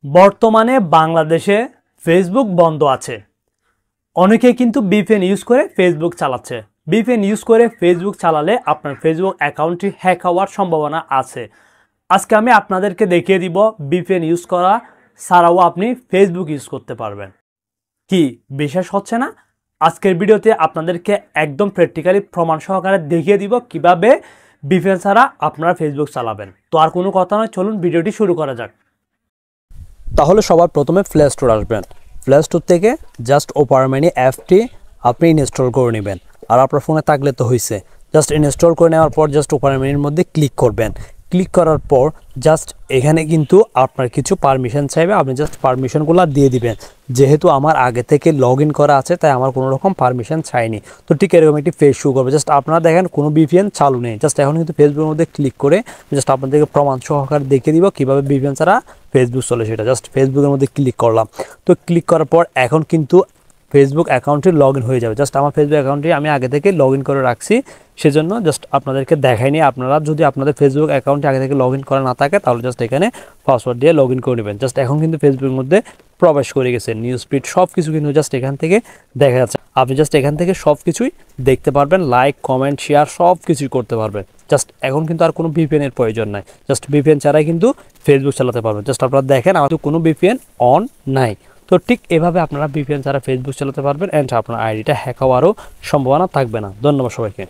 বর্তমানে বাংলাদেশে ফেসবুক বন্ধ আছে। অনেকে কিন্তু VPN ইউজ করে ফেসবুক চালাচ্ছে। VPN ইউজ করে ফেসবুক চালালে আপনার ফেসবুক অ্যাকাউন্টটি হ্যাক হওয়ার সম্ভাবনা আছে। আজকে আমি আপনাদেরকে দেখিয়ে দিব VPN ইউজ করা ছাড়াও আপনি ফেসবুক ইউজ করতে পারবেন। কি বিশ্বাস হচ্ছে না? আজকের ভিডিওতে আপনাদেরকে একদম প্র্যাকটিক্যালি প্রমাণ সহকারে দেখিয়ে দিব কিভাবে VPN ছাড়া আপনারা ফেসবুক চালাবেন। তো আর কোনো কথা নয়, চলুন ভিডিওটি শুরু করা যাক। তাহলে সবার প্রথমে প্লে স্টোর আসবেন। প্লে স্টোর থেকে জাস্ট ওপেরা মিনি অ্যাপটি আপনি ইনস্টল করে নেবেন। আর আপনার ফোনে থাকলে তো হয়েছে, জাস্ট ইনস্টল করে নেওয়ার পর জাস্ট ওপেরা মিনির মধ্যে ক্লিক করবেন। ক্লিক করার পর জাস্ট এখানে কিন্তু আপনার কিছু পারমিশন চাইবে, আপনি জাস্ট পারমিশনগুলো দিয়ে দিবেন। যেহেতু আমার আগে থেকে লগ ইন করা আছে তাই আমার কোনো রকম পারমিশন চাইনি। তো ঠিক এরকম একটি পেজ শো করবে। জাস্ট আপনারা দেখেন কোনো VPN চালু নেই। জাস্ট এখন কিন্তু ফেসবুকের মধ্যে ক্লিক করে জাস্ট আপনাদেরকে প্রমাণ সহকারে দেখিয়ে দিব কীভাবে VPN ছাড়া ফেসবুক চলে সেটা। জাস্ট ফেসবুকের মধ্যে ক্লিক করলাম। তো ক্লিক করার পর এখন কিন্তু ফেসবুক অ্যাকাউন্টটি লগ ইন হয়ে যাবে। জাস্ট আমার ফেসবুক অ্যাকাউন্টটি আমি আগে থেকে লগ ইন করে রাখছি, সেজন্য জাস্ট আপনাদেরকে দেখাইনি। আপনারা যদি আপনাদের ফেসবুক অ্যাকাউন্টে আগে থেকে লগ ইন করা না থাকে তাহলে জাস্ট এখানে পাসওয়ার্ড দিয়ে লগ ইন করে নেবেন। জাস্ট এখন কিন্তু ফেসবুকের মধ্যে প্রবেশ করে গেছে। নিউজ ফিড সব কিছু কিন্তু জাস্ট এখান থেকে দেখা যাচ্ছে। আপনি জাস্ট এখান থেকে সব কিছুই দেখতে পারবেন, লাইক কমেন্ট শেয়ার সব কিছুই করতে পারবেন। জাস্ট এখন কিন্তু আর কোনো VPN এর প্রয়োজন নাই। জাস্ট VPN ছাড়াই কিন্তু ফেসবুক চালাতে পারবেন। জাস্ট আপনারা দেখেন আমার কোনো VPN অন নাই। তো ঠিক এভাবে আপনারা VPN ছাড়া ফেসবুক চালাতে পারবেন অ্যান্ড আপনার আইডিটা হ্যাক হওয়ারও সম্ভাবনা থাকবে না। ধন্যবাদ সবাইকে।